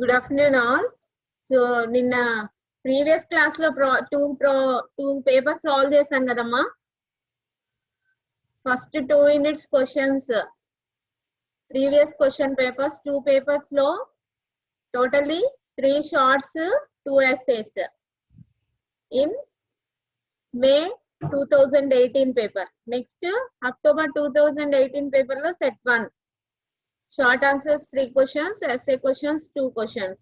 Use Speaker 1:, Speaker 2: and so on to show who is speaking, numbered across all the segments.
Speaker 1: Good afternoon all. So నిన్న previous class లో two papers solve చేశాం కదమ్మా. First 2 units questions, previous question papers, 2 papers లో totally 3 shorts, 2 essays in May 2018 paper. Next October 2018 paper లో set 1. Short answers 3 questions, essay questions 2 questions.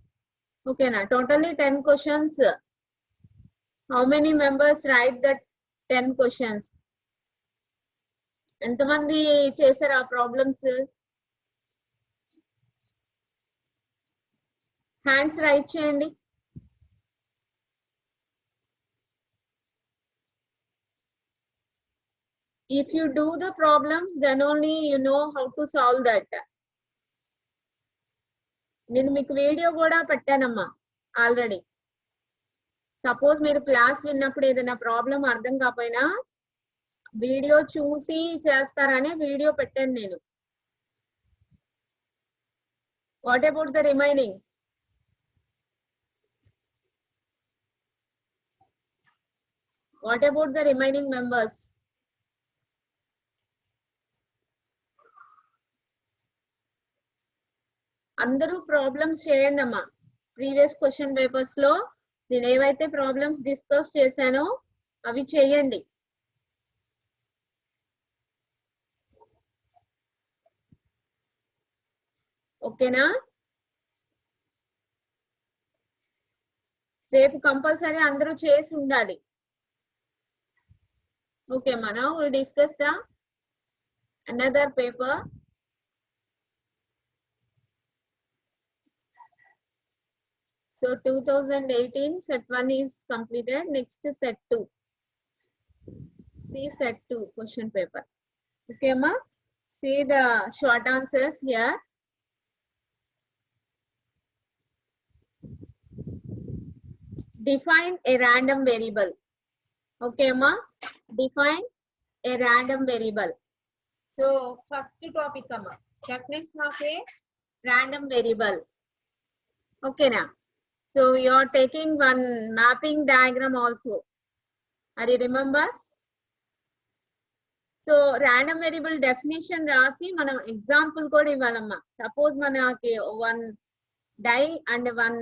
Speaker 1: Okay na, totally 10 questions. How many members write that 10 questions? ఎంతమంది చేశారు ఆ problems? Hands right చేయండి. If you do the problems, then only you know how to solve that. నేను మీకు video కూడా పెట్టానమ్మా already. Suppose మీరు class విన్నప్పుడు ఏదైనా ప్రాబ్లం అర్థం కాకపోయినా వీడియో చూసి చేస్తారనే వీడియో పెట్టాను నేను. What about the remaining? What about the remaining members? అందరూ ప్రాబ్లమ్స్ చేయండి అమ్మా. ప్రీవియస్ క్వశ్చన్ పేపర్స్ లో నేను ఏవైతే ప్రాబ్లమ్స్ డిస్కస్ చేశానో అవి చేయండి. ఓకేనా? రేపు కంపల్సరీ అందరూ చేసి ఉండాలి. ఓకే మనం will discuss the another paper. So 2018 set 1 is completed. Next set 2. See set 2 question paper. Okay ma, see the short answers here. Define a random variable. Okay ma, define a random variable. So first topic ma, definition of a random variable. Okay na. So you are taking one mapping diagram also. Are you remember? So random variable definition rasi manam example kuda ivalamma. Suppose manaki one die and one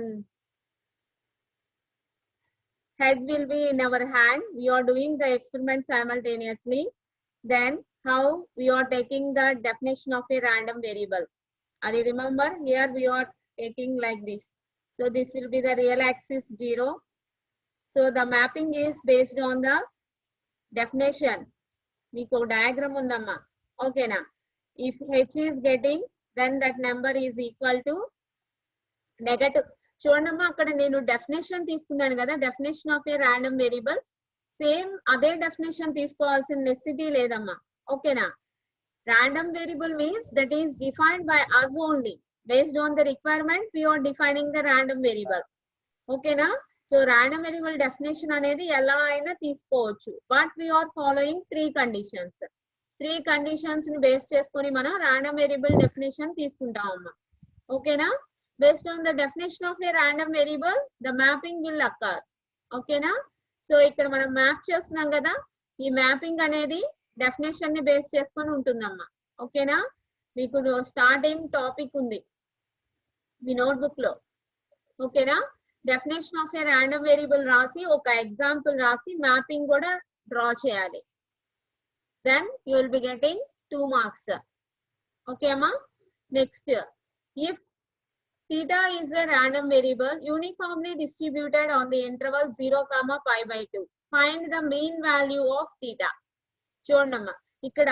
Speaker 1: head will be in our hand. We are doing the experiment simultaneously. Then how we are taking the definition of a random variable. Are you remember? Here we are taking like this. So this will be the real axis 0. So the mapping is based on the definition. Meeku diagram undamma. Okay na. If h is getting, then that number is equal to negative. చూడమ్మా అక్కడ నేను definition తీసుకున్నాను కదా, definition of a random variable. Same అదే definition తీసుకోవాల్సిన necessity లేదమ్మా. ఓకేనా? Random variable means that is defined by us only. Based on the requirement, we are defining the random variable. Okay na? So random variable definition అనేది ఎలా అయినా తీసుకోవచ్చు. But we are following 3 conditions. 3 conditions ని base చేసుకొని మనం random variable definition తీసుకుంటాం అమ్మా. Okay na? Based on the definition of a random variable, the mapping will occur. Okay na? So ఇక్కడ మనం మ్యాప్ చేస్తున్నాం కదా, ఈ మ్యాపింగ్ అనేది డెఫినేషన్ ని బేస్ చేసుకొని ఉంటుందమ్మా. ఓకేనా? మీకు స్టార్టింగ్ టాపిక్ ఉంది మీ నోట్బుక్ లో. ఓకేనా? Definition of a random variable రాసి ఒక ఎగ్జాంపుల్ రాసి మ్యాపింగ్ కూడా డ్రా చేయాలి. Then you will be getting 2 marks. Okay అమ్మా? Next, if theta is a random variable uniformly distributed on the interval 0, pi/2, find the mean value of theta. చూడమ్మా ఇక్కడ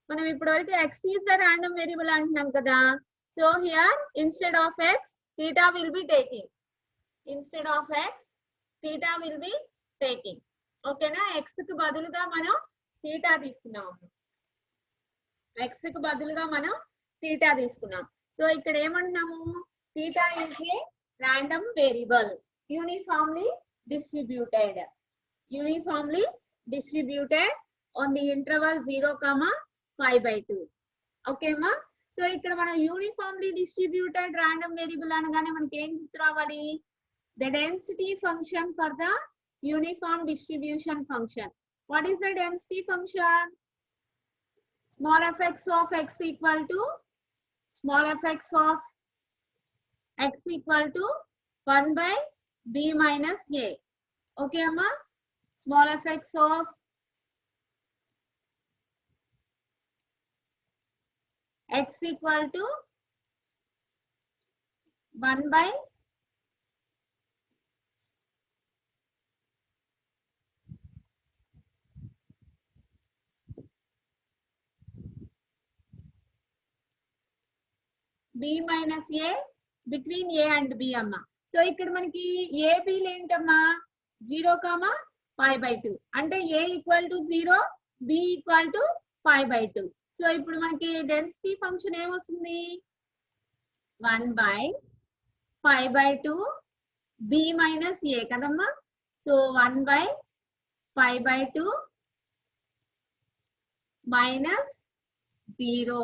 Speaker 1: మనం ఇప్పటివరకు x is a random variable అంటున్నాం కదా. So here instead of x, theta will be taking. Instead of x, theta will be taking. Okay na? x కి బదులుగా మనం theta తీసుకున్నాం. x కి బదులుగా మనం theta తీసుకున్నాం. సో ఇక్కడ ఏమంటున్నాము? theta is a random variable uniformly distributed. Uniformly distributed on the interval 0, pi/2. Okay ma? So ఇక్కడ మనం యూనిఫామ్లీ డిస్ట్రిబ్యూటెడ్ రాండమ్ వేరియబుల్ అనగానే మనకి ఏం గుర్తు రావాలి? The density function for the uniform distribution function. What is the density function? Small fx of x equal to small fx of x equal to 1 by b minus a. Okay amma, small fx of x equal to 1 by b minus a between a and b అమ్మా. So ఇక్కడ మనకి a b ఏంటమ్మా? 0, pi by 2. అంటే a equal to 0, b equal to pi by 2. So ఇప్పుడు మనకి density function ఏమొస్తుంది? 1 by pi by 2 b minus a కదమ్మా. So 1 by pi by 2 minus 0.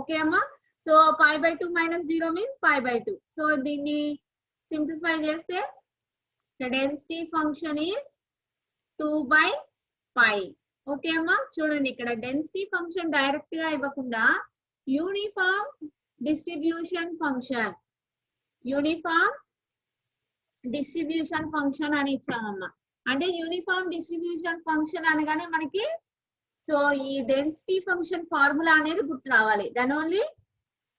Speaker 1: Okay అమ్మా. So pi by 2 minus 0 means pi by 2. So దీన్ని simplify చేస్తే the density function is 2 by pi. Okay అమ్మా. చూడండి ఇక్కడ డెన్సిటీ ఫంక్షన్ డైరెక్ట్ గా ఇవ్వకుండా uniform distribution function అని ఇచ్చామమ్మా. అంటే యూనిఫామ్ డిస్ట్రిబ్యూషన్ ఫంక్షన్ అనగానే మనకి సో ఈ డెన్సిటీ ఫంక్షన్ ఫార్ములా అనేది గుర్తు రావాలి. Then only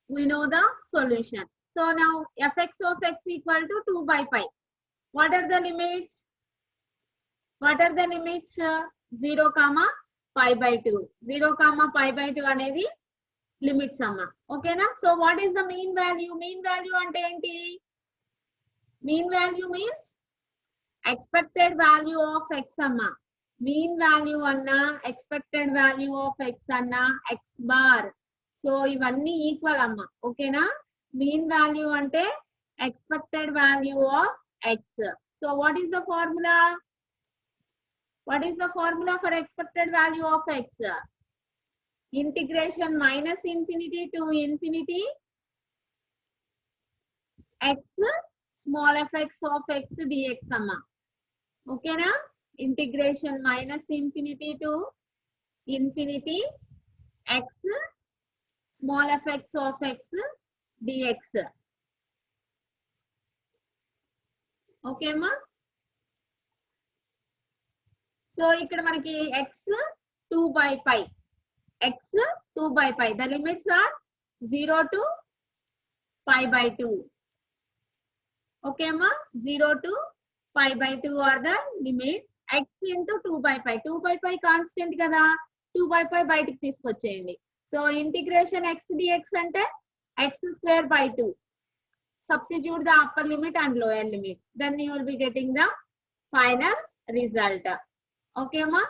Speaker 1: we know the solution. So now fx of x equal to 2 by pi. What are the limits? 0, pi by 2. 0, pi by 2 అనేది limits అమ్మా. ఓకేనా? So what is the mean value? Mean value అంటే ఏంటి? Mean value means expected value of X అమ్మా. Mean value అన్నా expected value of X అన్నా X bar. So ఇవన్నీ equal అమ్మా. ఓకేనా? మీన్ వాల్యూ అంటే expected value of X. So what is the formula? For expected value of X? Integration minus infinity to infinity X small fx of X dx అమ్మా. ఓకేనా? Integration minus infinity to infinity X small fx of x dx. Okay అమ్మా. So ఇక్కడ మనకి x 2 by pi. The limits are 0 to pi by 2. Okay అమ్మా. 0 to pi by 2 are the limits. x into 2 by pi. 2 by pi constant కదా. 2 by pi బయటికి తీసుకొచ్చేయండి. So integration x dx అంటే x square by 2. Substitute the upper limit and lower limit. Then you will be getting the final result. Okay ma?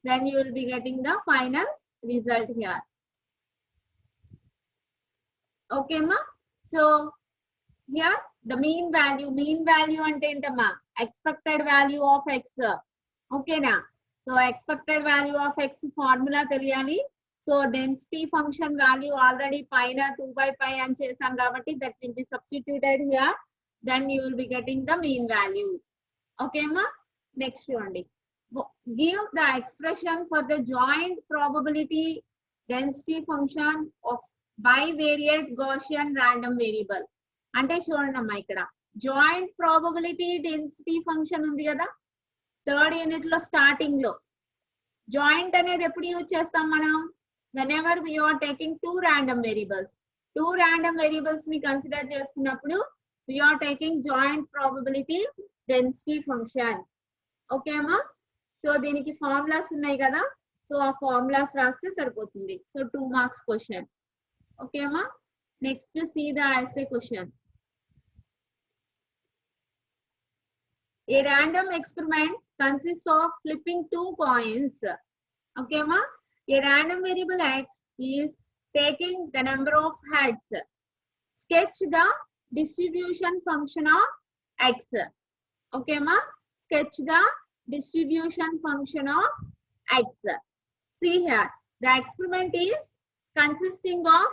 Speaker 1: Then you will be getting the final result here. Okay ma? So here the mean value ante entama? Expected value of x. Okay na? So expected value of x formula teliyali. So density function value already pina 2 by pi and chesam kabatti that will be substituted here. Then you will be getting the mean value. Okay ma? Next chudandi. Give the expression for the joint probability density function of bivariate Gaussian random variable. అంటే చూడండి అమ్మా ఇక్కడ joint probability density function ఉంది కదా 3rd unit లో starting లో. Joint అనేది ఎప్పుడు యూజ్ చేస్తాం మనం? whenever we are taking two random variables ni consider చేసుకున్నప్పుడు we are taking joint probability density function. Okay అమ్మా. సో దీనికి ఫార్ములాస్ ఉన్నాయి కదా. సో ఆ ఫార్ములాస్ రాస్తే సరిపోతుంది. So 2 marks question. ఓకే అమ్మా. Next see the essay question. A random experiment consists of flipping 2 coins. Okay ma? A random variable x is taking the number of heads. Sketch the distribution function of x. Okay ma? Sketch the distribution function of x. See here, the experiment is consisting of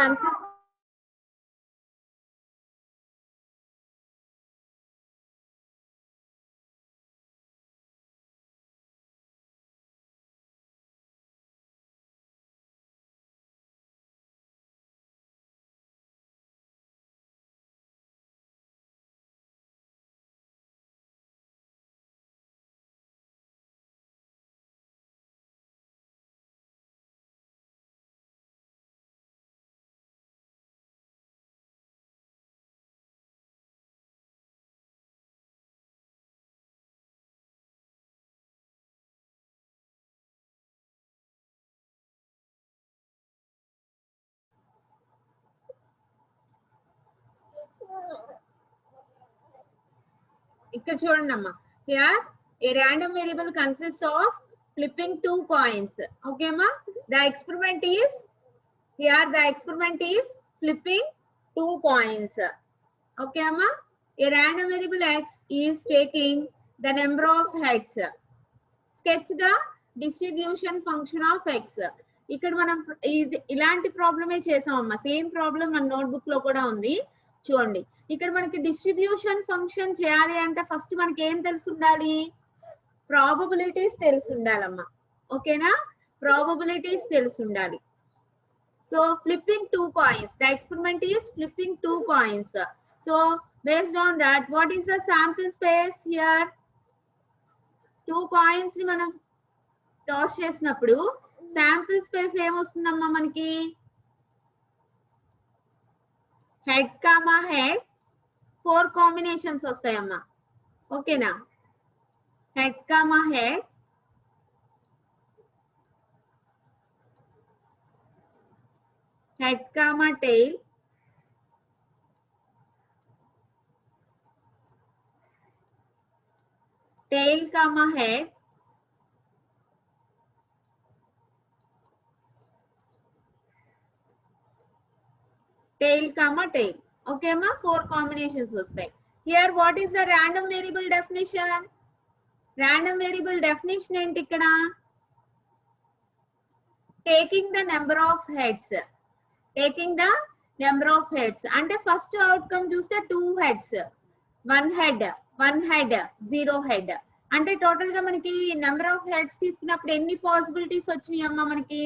Speaker 1: consists ఇక్కడ చూడండి అమ్మా, here a random variable consists of flipping 2 coins. Okay అమ్మా, the experiment is flipping 2 coins. Okay అమ్మా, a random variable x is taking the number of heads. Sketch the distribution function of x. ఇక్కడ మనం ఇలాంటి ప్రాబ్లమే చేసామమ్మా, same problem మన notebook లో కూడా ఉంది. చూడండి, ఇక్కడ మనకి డిస్ట్రిబ్యూషన్ ఫంక్షన్ చేయాలి అంటే ఫస్ట్ మనకి ఏం తెలిసి ఉండాలి? ప్రాబబిలిటీస్ తెలిసి ఉండాలమ్మా. ఓకేనా? ప్రాబబిలిటీస్ తెలిసి ఉండాలి. So flipping 2 coins, the experiment is flipping 2 coins. So based on that, what is the sample space here? 2 coins ని మనం టాస్ చేసినప్పుడు శాంపిల్ స్పేస్ ఏమొస్తుందమ్మా మనకి? హెడ్ కామా హెడ్ 4 కాంబినేషన్స్ వస్తాయమ్మా. ఓకేనా? Head comma head, head comma tail, tail comma head, tail comma tail. Okay ma, 4 combinations వస్తాయి. Here what is the random variable definition? Random variable definition ఏంటి ఇక్కడ? Taking the number of heads. Taking the number of heads. అంటే first outcome చూస్తే 2 heads, 1 head, 0 head. అంటే total గా మనకి number of heads తీసుకున్నప్పుడు ఎన్ని పాసిబిలిటీస్ వచ్చినాయి అమ్మా మనకి?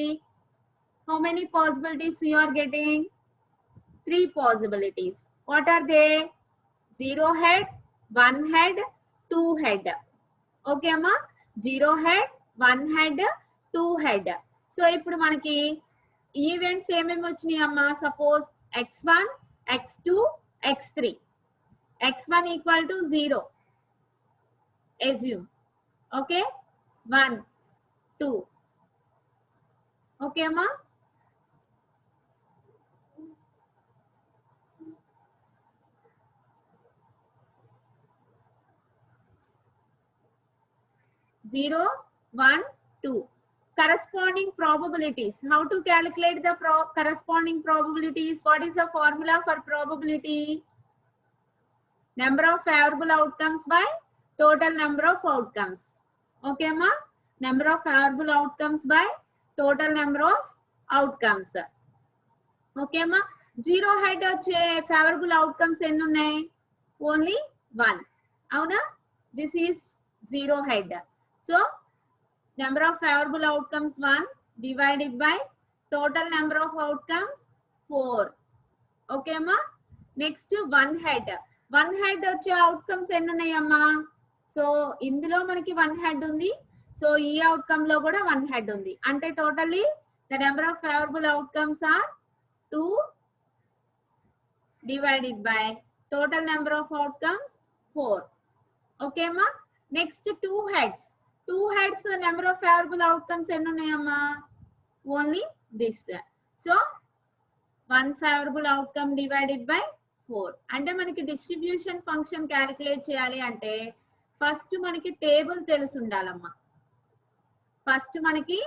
Speaker 1: How many possibilities we are getting? 3 possibilities. What are they? 0 head, 1 head, 2 head. Okay అమ్మా, 0 head, 1 head, 2 head. సో ఇప్పుడు మనకి ఈవెంట్స్ ఏమేమి వచ్చినాయి అమ్మా? Suppose x1, x2, x3. x1 equal to 0. Assume. Okay, 1, 2. Okay amma, zero, 1, 2. Corresponding probabilities. How to calculate the corresponding probabilities? What is the formula for probability? Number of favorable outcomes by total number of outcomes. Okay ma, number of favorable outcomes by total number of outcomes. Okay ma, 0 head వచ్చే favorable outcomes ఎన్ని ఉన్నాయి? Only 1. అవునా? This is 0 head. So number of favorable outcomes 1 divided by total number of outcomes 4. Okay ma, next 1 head. 1 head వచ్చే outcomes ఎన్ని ఉన్నాయమ్మా? So ఇందులో మనకి 1 head ఉంది, సో ఈ అవుట్కమ్ లో కూడా 1 head ఉంది. అంటే totally the number of favourable outcomes are 2 divided by total number of outcomes 4. Okay అమ్మా, next 2 heads. 2 heads number of favourable outcomes ఎన్ని ఉన్నాయమ్మా? Only this. So 1 favorable outcome divided by 4. అంటే మనకి డిస్ట్రిబ్యూషన్ ఫంక్షన్ క్యాలిక్యులేట్ చేయాలి అంటే first మనకి table తెలిసి ఉండాలమ్మా. ఫస్ట్ మనకి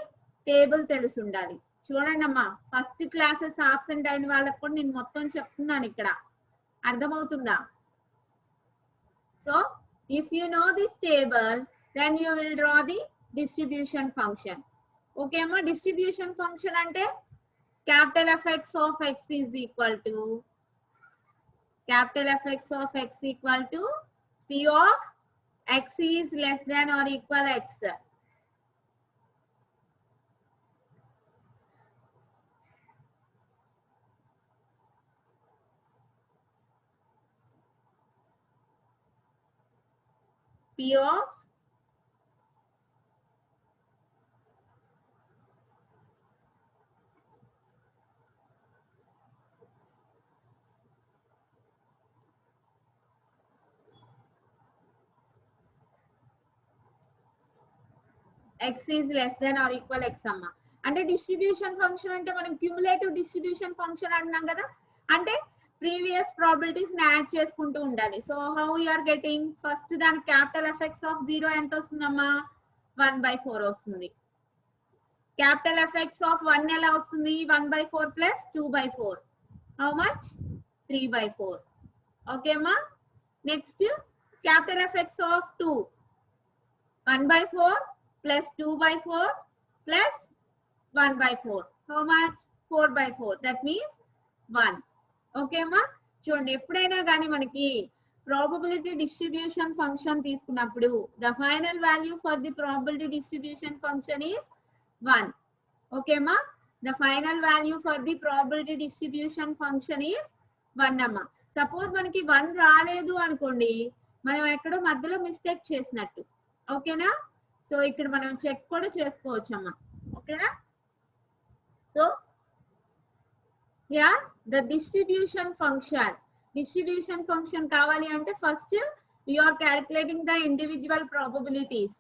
Speaker 1: టేబుల్ తెలిసి ఉండాలి. చూడండి అమ్మా, ఫస్ట్ క్లాసెస్ ఆబ్సెంట్ అయిన వాళ్ళకి కూడా నేను మొత్తం చెప్తున్నాను ఇక్కడ, అర్థమవుతుందా? So if you know this table then you will draw the distribution function. Okay అమ్మా, డిస్ట్రిబ్యూషన్ ఫంక్షన్ అంటే capital Fx of x is equal to capital Fx of x equal to P of x is less than or equal x. P of x is less than or equal x అమ్మ. అంటే distribution function అంటే మనం cumulative distribution function అంటున్నాం కదా, అంటే previous probabilities ని add చేసుకుంటూ ఉండాలి. So how you are getting, first దాని క్యాపిటల్ ఎఫెక్ట్స్ ఆఫ్ 0 ఎంత వస్తుందమ్మా, 1/4 వస్తుంది. క్యాపిటల్ ఎఫెక్ట్స్ ఆఫ్ 1 ఎలా వస్తుంది, 1/4 ప్లస్ 2/4, హౌ మచ్, 3/4. ఓకే అమ్మా. Next capital F x of 2, 1/4 plus 2/4 plus 1/4. How much? 4/4. That means 1. Okay ma. చూడండి ఎప్పుడైనా కానీ మనకి ప్రాబబిలిటీ డిస్ట్రిబ్యూషన్ ఫంక్షన్ తీసుకున్నప్పుడు the final value for the probability distribution function is 1. Okay మా. The final value for the probability distribution function is 1 అమ్మా. Suppose మనకి 1 రాలేదు అనుకోండి, మనం ఎక్కడో మధ్యలో మిస్టేక్ చేసినట్టు. ఓకేనా. సో ఇక్కడ మనం చెక్ కూడా చేసుకోవచ్చు అమ్మా. ఓకేనా. So here the distribution function కావాలి అంటే first we are calculating the individual probabilities.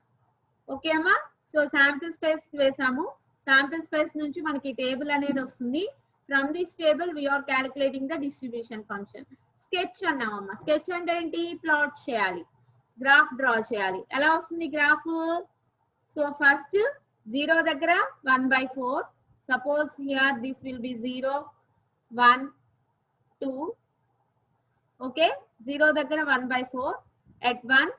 Speaker 1: Okay అమ్మా. సో శాంపిల్ స్పేస్ వేసాము, శాంపిల్ స్పేస్ నుంచి మనకి టేబుల్ అనేది వస్తుంది. From this table we are calculating the distribution function. Sketch అన్నామమ్మా. స్కెచ్ అంటే ఏంటి, ప్లాట్ చేయాలి, గ్రాఫ్ డ్రా చేయాలి. ఎలా వస్తుంది గ్రాఫ్, so first 0 దగ్గర 1/4, suppose here this will be 0 1 2. okay, 0 దగ్గర 1/4 at 1,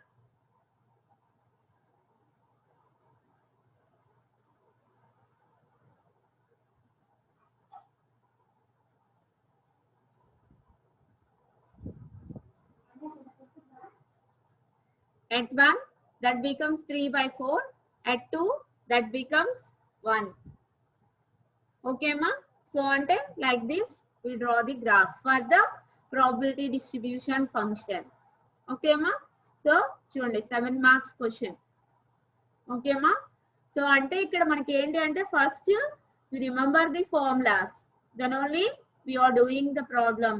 Speaker 1: at 1 that becomes 3/4, at 2 that becomes 1. okay ma. so ante like this we draw the graph for the probability distribution function. okay ma. so చూడండి 7 marks question. okay ma. so ante ikkada manaki enti ante first we remember the formulas, then only we are doing the problem.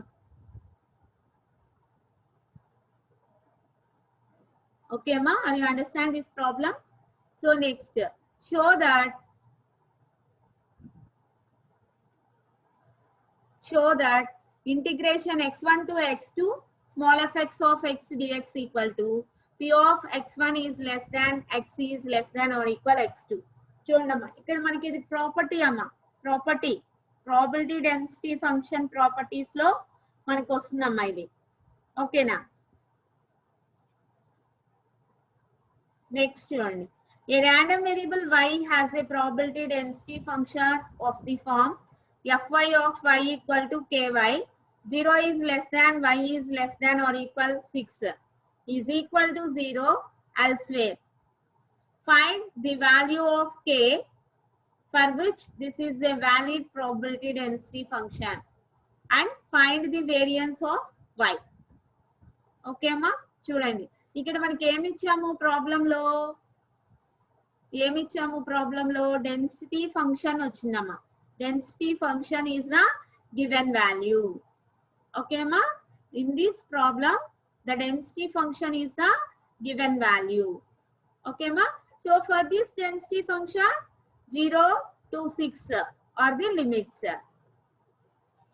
Speaker 1: okay ma, are you understand this problem? so next show that integration x1 to x2 small fx of x dx equal to p of x1 is less than x is less than or equal x2. చూడమ్మా ఇక్కడ మనకి ఇది property అమ్మా, property probability density function properties లో మనకు వస్తుందమ్మా ఇది. ఓకేనా. నెక్స్ట్ చూడండి, a random variable y has a probability density function of the form fy of y equal to ky, 0 is less than y is less than or equal 6 is equal to 0 elsewhere. Find the value of k for which this is a valid probability density function and find the variance of y. Okay అమ్మా. చూడండి ఇక్కడ మనకి ఏమి ఇచ్చాము ప్రాబ్లంలో density function వచ్చిందమ్మా. Density function is the given value. Okay అమ్మా. In this problem the density function is the given value. Okay అమ్మా. So for this density function 0 to 6 are the limits.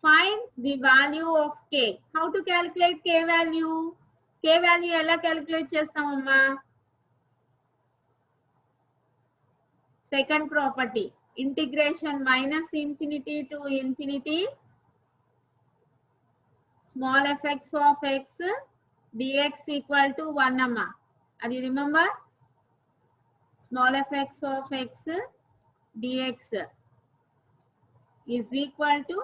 Speaker 1: Find the value of k. How to calculate k value? k value ఎలా calculate చేస్తామమ్మా? Second property, integration -infinity to infinity small fx of x dx equal to 1 అమ్మా. అది remember, small fx of x dx is equal to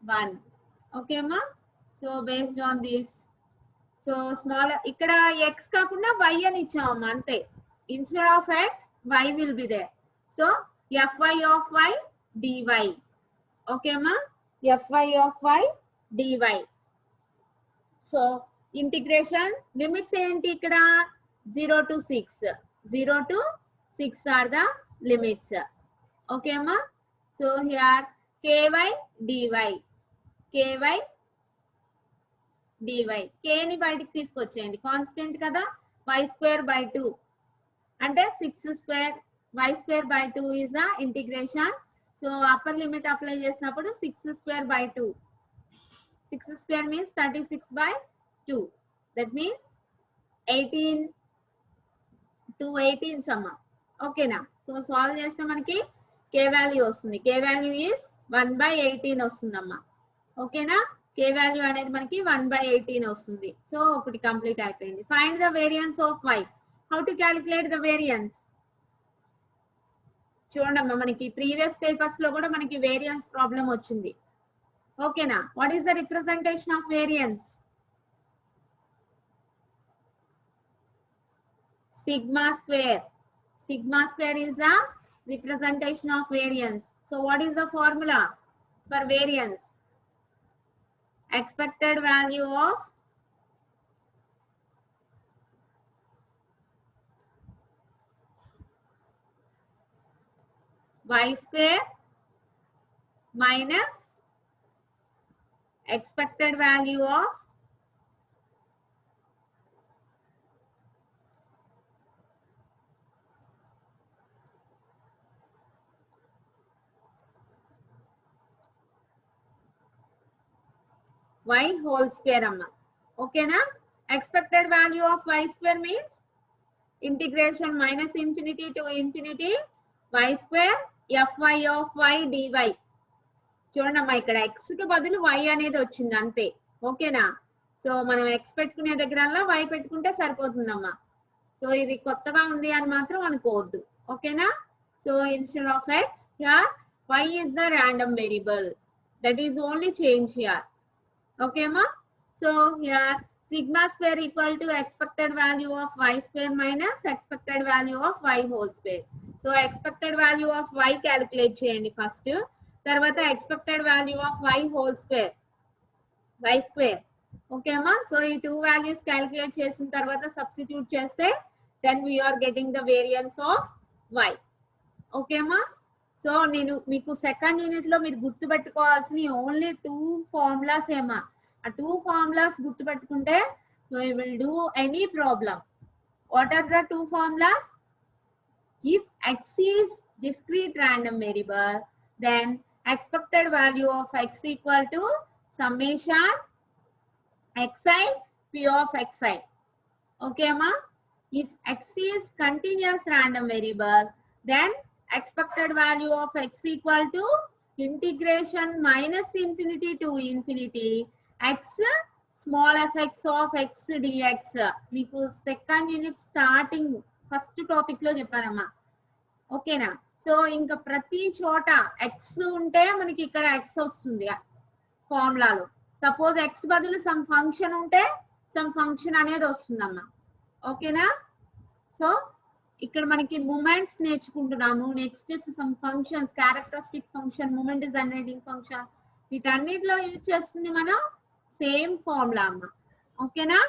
Speaker 1: 1. Okay ma? So based on this, so small ikkada x kakunda y ani icham ante. Instead of x, y will be there. So fy of y dy. Okay ma? Fy of y dy. So integration limits enti ikkada 0 to 6. 0 to 6 are the limits. Okay ma? So here ky dy. ky dy. K ని బయటికి తీసుకొచ్చేయండి. Constant కదా, y²/2 అంటే 6 square, y²/2 is the integration. So upper limit apply చేసినప్పుడు 6²/2. 6 square means 36/2. That means 18 to 18 సమ్మ. ఓకేనా? So solve చేస్తే మనకి k value వస్తుంది. k వాల్యూ is 1/18 వస్తుందమ్మా. ఓకేనా? k వాల్యూ అనేది మనకి 1/18 వస్తుంది. సో ఒకటి కంప్లీట్ అయిపోయింది. Find the variance of y. How to calculate the variance? చూడండమ్మా, మనకి ప్రీవియస్ పేపర్స్ లో కూడా మనకి వేరియన్స్ ప్రాబ్లం వచ్చింది. ఓకేనా? What is the representation of variance? Sigma square. Sigma square is the representation of variance. So what is the formula for variance? Expected value of y square minus expected value of y whole square amma. Okay na? Expected value of y square means integration minus infinity to infinity y square fy of y dy. చూడండమ్మా, ఇక్కడ x కి బదులు y అనేది వచ్చింది అంతే. ఓకేనా? So మనం x పెట్టుకునే దగ్గరల్లా y పెట్టుకుంటే సరిపోతుందమ్మా. సో ఇది కొత్తగా ఉంది అని మాత్రం అనుకోవద్దు. ఓకేనా? So instead of x here y is the random variable. That is only change here. Okay ma? So here sigma square equal to expected value of y square minus expected value of y whole square. So expected value of y calculate cheyandi first, tarvata expected value of y whole square, y square. Okay ma? So ee two values calculate chesin tarvata substitute cheste, then we are getting the variance of y. Okay ma? So నేను మీకు second unit లో మీరు గుర్తుపెట్టుకోవాల్సిన only 2 formulas ఏమా. ఆ 2 formulas గుర్తుపెట్టుకుంటే so you will do any problem. What are the 2 formulas? If x is discrete random variable, then expected value of x equal to summation xi p of xi. Okay ma? If x is continuous random variable, then expected value of x equal to integration minus infinity to infinity x small fx of x dx. మీకు second unit starting first topic లో చెప్పానమ్మా. ఓకేనా? So ఇంకా ప్రతి చోట x ఉంటే మనకి ఇక్కడ x వస్తుంది ఫార్ములాలో. సపోజ్ x బదులు సమ్ ఫంక్షన్ ఉంటే సమ్ ఫంక్షన్ అనేది వస్తుందమ్మా. ఓకేనా? సో ఇక్కడ మనకి మూమెంట్స్ నేర్చుకుంటున్నాము. Next some functions, characteristic function, moment generating function, వీటన్నిటిలో యూజ్ చేస్తుంది మనం సేమ్ ఫార్ములా అమ్మ. ఓకేనా?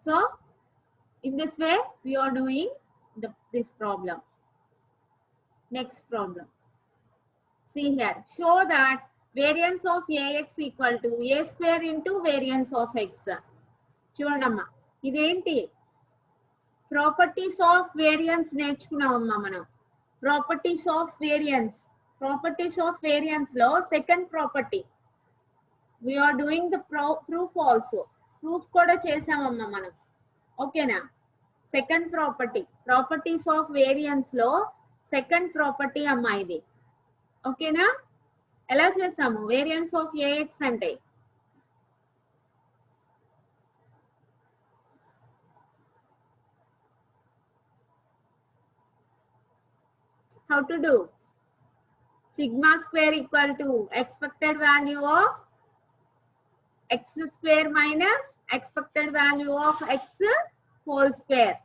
Speaker 1: So in this way we are doing this problem. Next problem. See here. Show that variance of ax equal to a square into variance of x. చూడండమ్మా, ఇదేంటి? Properties of variance నేర్చుకున్నామమ్మా మనం. Properties of variance. Properties of variance లో second property we are doing the proof also. Proof కూడా చేసామమ్మా మనం. ఓకేనా? Second property, properties of variance లో సెకండ్ ప్రాపర్టీ అమ్మా ఇది. ఓకేనా? ఎలా చేసాము? వేరియన్స్ ఆఫ్ ax అంటే how to do? sigma square equal to expected value of x square minus expected value of x whole square.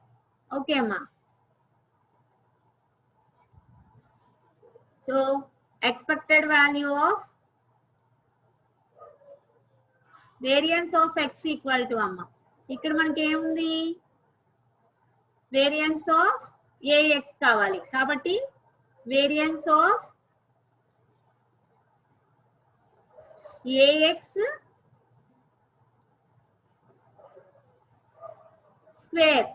Speaker 1: Okay, ma. So expected value of variance of x equal to amma. ఇక్కడ మనకి ఏముంది variance of ax కావాలి కాబట్టి variance of ax square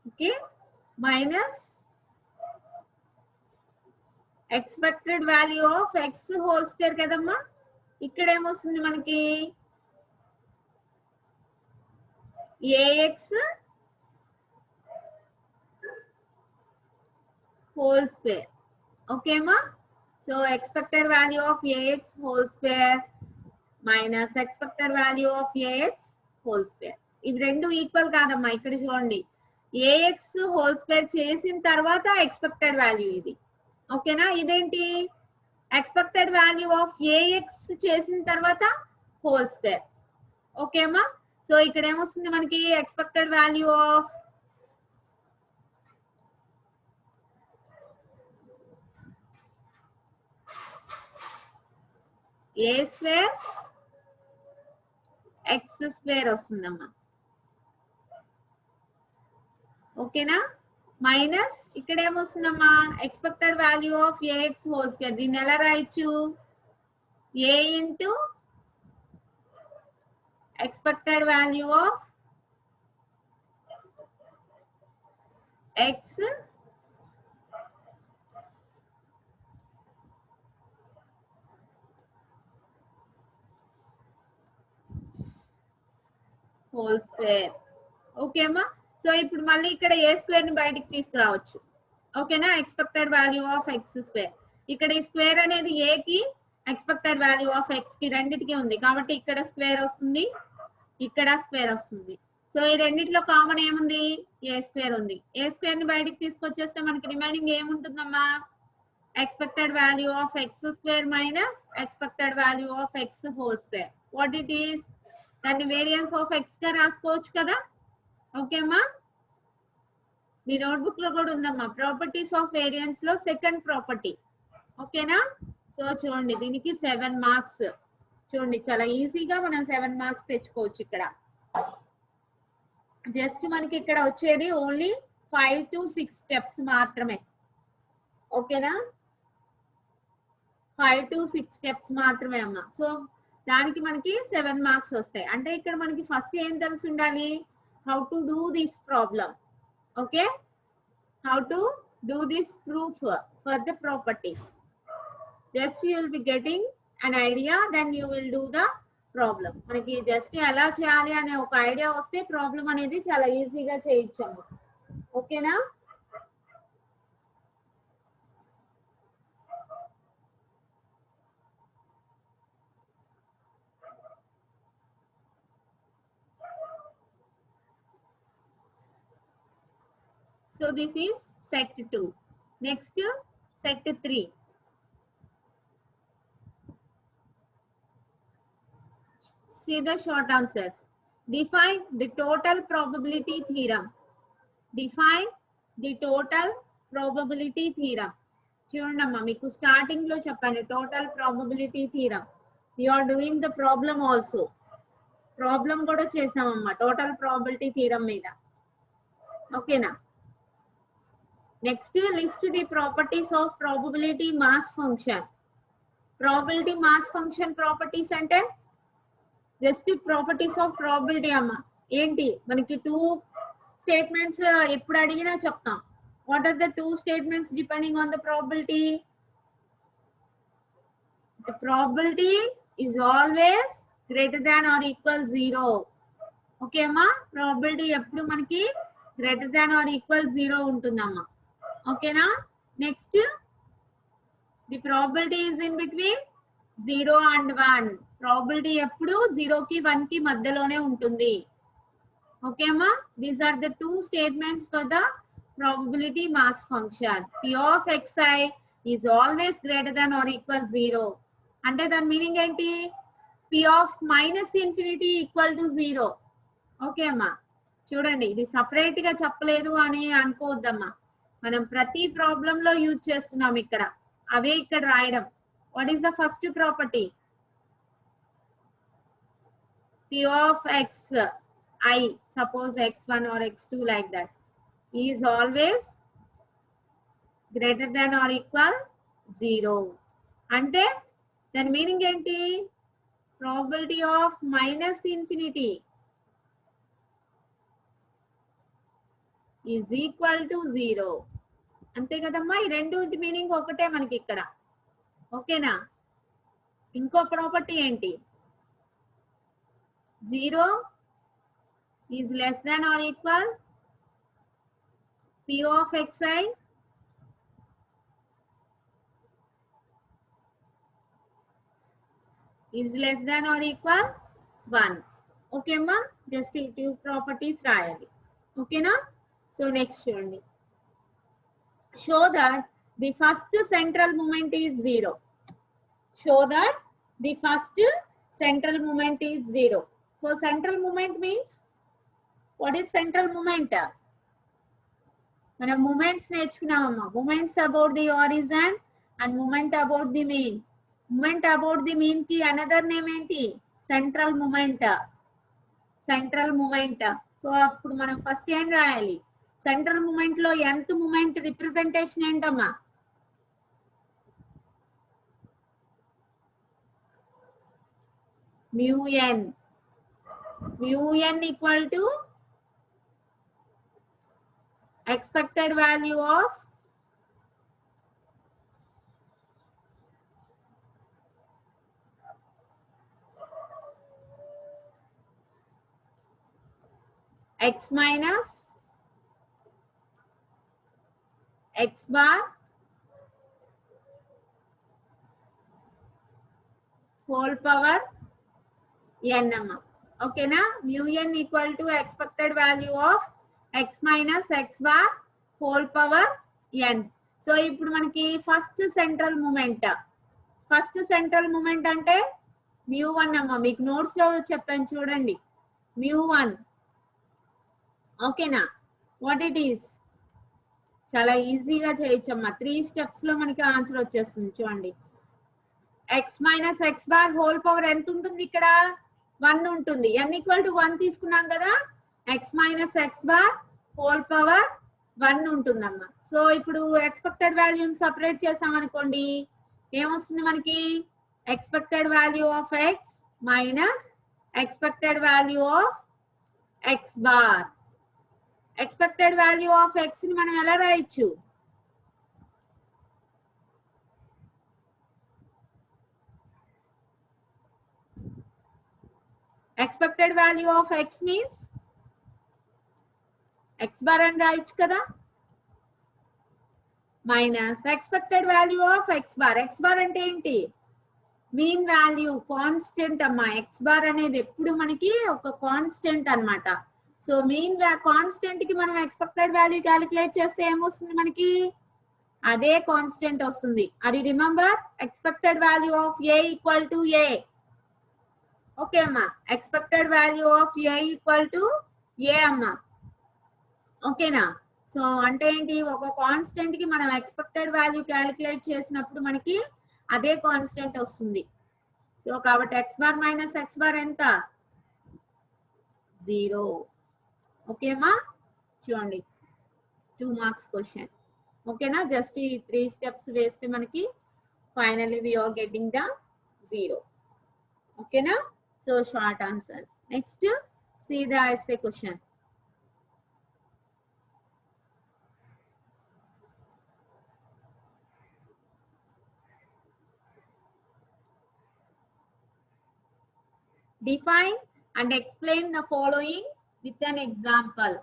Speaker 1: okay minus expected value of X whole square కదమ్మా ఇక్కడ ఏమొస్తుంది మనకి ax whole square. Okay ma, so expected value of ax whole square minus expected value of ax whole square. ఇవి రెండు equal కాదమ్మా ఇక్కడ చూడండి ax whole square చేసిన తర్వాత ఎక్స్పెక్టెడ్ వాల్యూ ఇది ఓకేనా ఇదేంటి ఎక్స్పెక్టెడ్ వాల్యూ ఆఫ్ ax చేసిన తర్వాత హోల్ స్క్వేర్ ఓకేమా సో ఇక్కడ ఏమొస్తుంది మనకి expected value of a square x square వస్తుందమ్మా ఓకేనా మైనస్ ఇక్కడ ఏమొస్తుందమ్మా expected value of ax whole square దీన్ని ఎలా రాయొచ్చు a into expected value of x whole square ఓకేమా సో ఇప్పుడు మళ్ళీ ఇక్కడ a స్క్వేర్ ని బయటికి తీసుకురావచ్చు ఓకేనా expected value of x square ఇక్కడ ఈ స్క్వేర్ అనేది a కి ఎక్స్పెక్టెడ్ వాల్యూ ఆఫ్ x కి రెండిటికి ఉంది కాబట్టి ఇక్కడ స్క్వేర్ వస్తుంది ఇక్కడ స్క్వేర్ వస్తుంది సో ఈ రెండిట్లో కామన్ ఏముంది a స్క్వేర్ ఉంది a స్క్వేర్ ని బయటికి తీసుకొచ్చేస్తే మనకి రిమైనింగ్ ఏముంటుందమ్మా expected value of x square minus expected value of x whole square what it is దాన్ని వేరియన్స్ ఆఫ్ x గా రాసుకోవచ్చు కదా ఓకేమ్మా మీ నోట్బుక్ లో కూడా ఉందమ్మా ప్రాపర్టీస్ ఆఫ్ వేరియన్స్ లో సెకండ్ ప్రాపర్టీ ఓకేనా సో చూడండి దీనికి 7 మార్క్స్ చూడండి చాలా ఈజీగా మనం 7 మార్క్స్ తెచ్చుకోవచ్చు ఇక్కడ జస్ట్ మనకి ఇక్కడ వచ్చేది ఓన్లీ 5 to 6 స్టెప్స్ మాత్రమే ఓకేనా 5 to 6 స్టెప్స్ మాత్రమే అమ్మా సో దానికి మనకి 7 మార్క్స్ వస్తాయి అంటే ఇక్కడ మనకి ఫస్ట్ ఏం తెలిసి ఉండాలి how to do this problem okay how to do this proof for the property just you will be getting an idea then you will do the problem మనకి జస్ట్ ఎలా చేయాలి అనే ఒక ఐడియా వస్తే ప్రాబ్లం అనేది చాలా ఈజీగా చేయొచ్చు ఓకేనా so this is set 2 next set 3 see the short answers define the total probability theorem define the total probability theorem చూడండమ్మా మీకు స్టార్టింగ్ లో చెప్పాను total probability theorem you are doing the problem also problem కూడా చేసామమ్మా total probability theorem మీద ఓకేనా next list the properties of probability mass function probability mass function properties అంటే just properties of probability అమ్మా ఏంటి మనకి 2 స్టేట్మెంట్స్ ఎప్పుడు అడిగినా చెప్తాం what are the 2 statements depending on the probability the probability is always greater than or equal 0 okay అమ్మా probability ఎప్పుడు మనకి గ్రేటర్ దాన్ ఆర్ ఈక్వల్ 0 ఉంటుందమ్మా ఓకేనా next the probability is in between 0 and 1 probability ఎప్పుడు 0 కి 1 కి మధ్యలోనే ఉంటుంది. ఓకే అమ్మా, these are the two statements for the probability mass function. P of xi is always greater than or equal 0. అంటే దాని మీనింగ్ ఏంటి? P of minus infinity equal to 0. Okay అమ్మా, చూడండి ఇది సపరేట్ గా చెప్పలేదు అని అనుకోవద్దమ్మా, మనం ప్రతి ప్రాబ్లం లో యూజ్ చేస్తున్నాం ఇక్కడ, అవే ఇక్కడ రాయడం. What is the first property? P of xi, suppose x1 or x2 like that, is always greater than or equal 0. అంటే దాని మీనింగ్ ఏంటి? Probability of minus infinity is equal to 0. అంతే కదమ్మా, ఈ రెండు మీనింగ్ ఒకటే మనకి ఇక్కడ. ఓకేనా? ఇంకో ప్రాపర్టీ ఏంటి? 0 is less than or equal P of xi is less than or equal 1. Okay ma, just two properties రాయాలి. ఓకేనా? సో నెక్స్ట్ చూడండి, show that the first central moment is 0. Show that the first central moment is 0. So central moment means, what is central moment? మనం moments నేర్చుకున్నామమ్మా, moments about the origin and moment about the mean. Moment about the mean కి another name ఏంటి? Central moment. Central moment. So అప్పుడు మనం first ఏం రాయాలి? Central moment లో nth moment representation ఏంటమ్మా? mu n. mu n equal to expected value of x minus x bar whole power n అమ్మ. ఓకేనా? mu n equal to expected value of x minus x bar whole power n. So ఇప్పుడు మనకి first central moment, first central moment అంటే mu1 అమ్మ. మీకు notes లో చెప్పాను చూడండి, mu1. ఓకేనా? What it is? చాలా ఈజీగా చేయొచ్చమ్మా, 3 స్టెప్స్ లో మనకి ఆన్సర్ వచ్చేస్తుంది. చూడండి, x minus X bar whole power ఎంత ఉంటుంది? ఇక్కడ 1 ఉంటుంది. n ఈక్వల్ టు 1 తీసుకున్నాం కదా, x minus X bar whole power 1 ఉంటుందమ్మా. సో ఇప్పుడు ఎక్స్పెక్టెడ్ వాల్యూని సపరేట్ చేసాం అనుకోండి, ఏమొస్తుంది మనకి? Expected value of x minus expected value of x bar. Expected value of x ని మనం ఎలా రాయొచ్చు? Expected value of x means x bar అని రాయొచ్చు కదా, minus expected value of x bar. x bar అంటే ఏంటి? మీన్ వాల్యూ, కాన్స్టెంట్ అమ్మా. x బార్ అనేది ఎప్పుడు మనకి ఒక కాన్స్టెంట్ అన్నమాట. సో మీన్ కాన్స్టెంట్ కి మనం ఎక్స్పెక్టెడ్ వాల్యూ క్యాలిక్యులేట్ చేస్తే ఏమొస్తుంది మనకి? అదే కాన్స్టెంట్ వస్తుంది. అది remember, expected value of a equal to a. Okay అమ్మా, expected value of a equal to a అమ్మా. ఓకేనా? సో అంటే ఏంటి? ఒక కాన్స్టెంట్ కి మనం ఎక్స్పెక్టెడ్ వాల్యూ క్యాలిక్యులేట్ చేసినప్పుడు మనకి అదే కాన్స్టెంట్ వస్తుంది. సో కాబట్టి X bar minus X bar ఎంత? 0. ఓకేమా? చూడండి, 2 మార్క్స్ క్వశ్చన్. ఓకేనా? జస్ట్ ఈ 3 స్టెప్స్ వేస్తే మనకి finally we are getting the 0. ఓకేనా? So short answers. Next see the essay question. Define and explain the following with an example.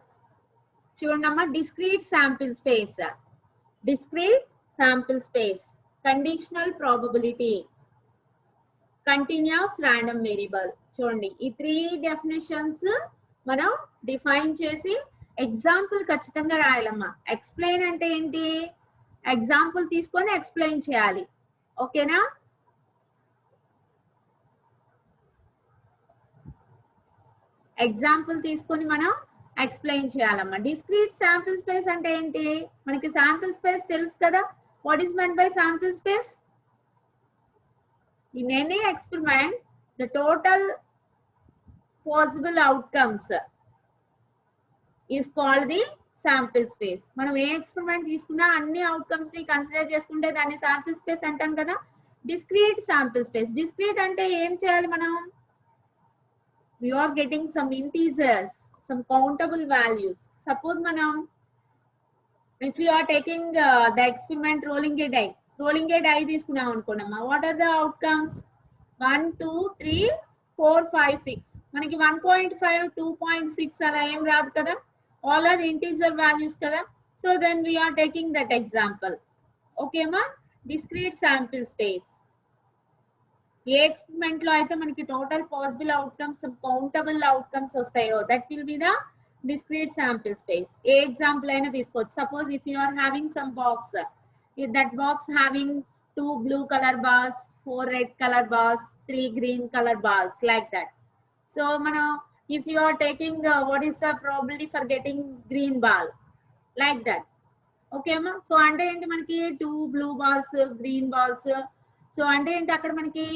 Speaker 1: చూడమ్మా, discrete sample space, discrete sample space, conditional probability. Continuous random variable. చూడండి ఈ 3 definitions మనం define చేసి example ఖచ్చితంగా రాయాలమ్మా. Explain అంటే ఏంటి, example తీసుకొని explain చేయాలి. ఓకేనా? ఎగ్జాంపుల్ తీసుకొని మనం ఎక్స్ప్లెయిన్ చేయాలమ్మా. డిస్క్రీట్ శాంపిల్ స్పేస్ అంటే ఏంటి, మనకి శాంపిల్ స్పేస్ తెలుసు కదా. What is meant by sample space? In any experiment, the total possible outcomes is called the sample space. మనం ఏ ఎక్స్పెరిమెంట్ తీసుకున్నా అన్ని అవుట్కమ్స్ ని కన్సిడర్ చేసుకుంటే దాన్ని శాంపిల్ స్పేస్ అంటాం కదా. Discrete sample space. డిస్క్రీట్ అంటే ఏం చేయాలి మనం, we are getting some integers, some countable values. Suppose manam, if you are taking the experiment rolling a die తీసుకున్నాం అనుకోండమ్మా, what are the outcomes? 1 2 3 4 5 6. మనకి 1.5 2.6 అలా ఏం రాదు కదా, all are integer values కదా. So then we are taking that example. Okay ma, discrete sample space. ఏ experiment లో అయితే మనకి total possible outcomes, countable outcomes వస్తాయో that will be the discrete sample space. ఏ ఎగ్జాంపుల్ అయినా తీసుకోవచ్చు. Suppose if you are having some box, if that box having 2 blue color bars, 4 red color bars, 3 green color bars, like that. So మనం if you are taking what is the probability for getting green ball, like that. Okay ma, so అంటే ఏంటి మనకి 2 blue balls, green balls. So అంటే ఏంటి అక్కడ మనకి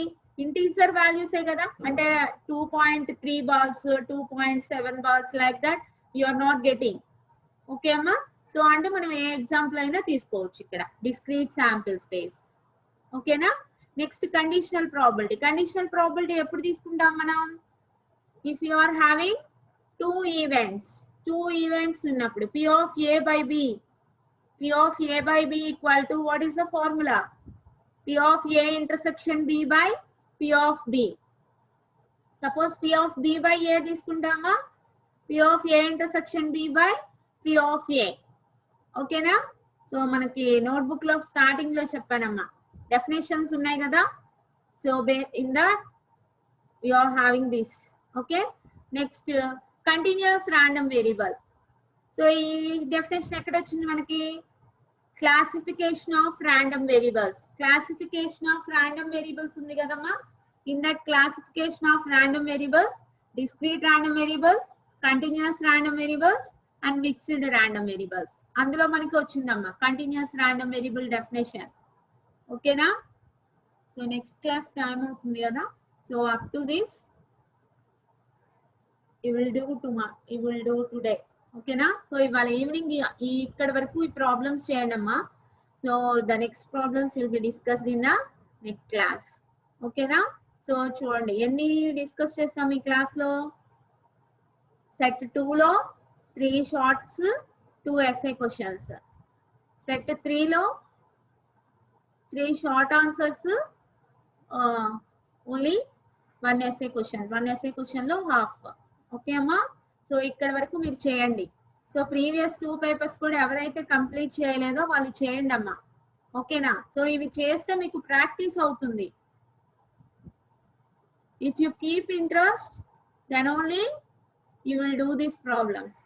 Speaker 1: integer values ఏ కదా, అంటే 2.3 balls, 2.7 balls, like that you are not getting. Okay అమ్మా. సో అంటే మనం ఏ ఎగ్జాంపుల్ అయినా తీసుకోవచ్చు ఇక్కడ, డిస్క్రీట్ శాంపిల్ స్పేస్. ఓకేనా? Next conditional probability. Conditional probability ఎప్పుడు తీసుకుంటాం మనం, if you are having 2 events ఉన్నప్పుడు P of A by B, P of A by B equal to what is the formula? P of A intersection B by P of B. Suppose P of B by A తీసుకుంటామా, P of A intersection B by P of A. ఓకేనా? So మనకి notebook లో starting లో చెప్పానమ్మా, definitions ఉన్నాయి కదా. So in that we are having this. Okay, next continuous random variable. So ఈ definition ఎక్కడ వచ్చింది మనకి, classification of random variables. Classification of random variables ఉంది కదమ్మా. In that classification of random variables, discrete random variables, continuous random variables and mixed random variables. అందులో మనకి వచ్చిందమ్మా continuous random variable definition. ఓకేనా? సో నెక్స్ట్ క్లాస్ టైం అవుతుంది కదా. So up to this you will do today. ఓకేనా? So ఇవాళ evening ఇక్కడ వరకు ఈ ప్రాబ్లమ్స్ చేయండి అమ్మా. So the next problems will be discussed in the next class. ఓకేనా? సో చూడండి ఎన్ని డిస్కస్ చేస్తాం ఈ క్లాస్ లో. సెట్ 2 లో 3 షార్ట్స్, 2 essay క్వశ్చన్స్. సెట్ 3 లో 3 short answers, only 1 essay question. 1 essay question లో హాఫ్. ఓకే అమ్మా? సో ఇక్కడ వరకు మీరు చేయండి. సో ప్రీవియస్ 2 పేపర్స్ కూడా ఎవరైతే కంప్లీట్ చేయలేదో వాళ్ళు చేయండి అమ్మా. ఓకేనా? సో ఇవి చేస్తే మీకు ప్రాక్టీస్ అవుతుంది. If you keep interest then only you will do these problems.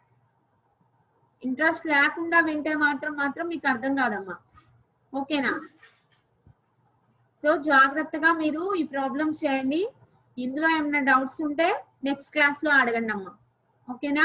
Speaker 1: Interest లేకుండా వింటే మాత్రం మీకు అర్థం కాదమ్మా. ఓకేనా? సో జాగ్రత్తగా మీరు ఈ ప్రాబ్లమ్స్ చేయండి. ఇందులో ఏమైనా డౌట్స్ ఉంటే నెక్స్ట్ క్లాస్ లో అడగండి అమ్మా. ఓకేనా?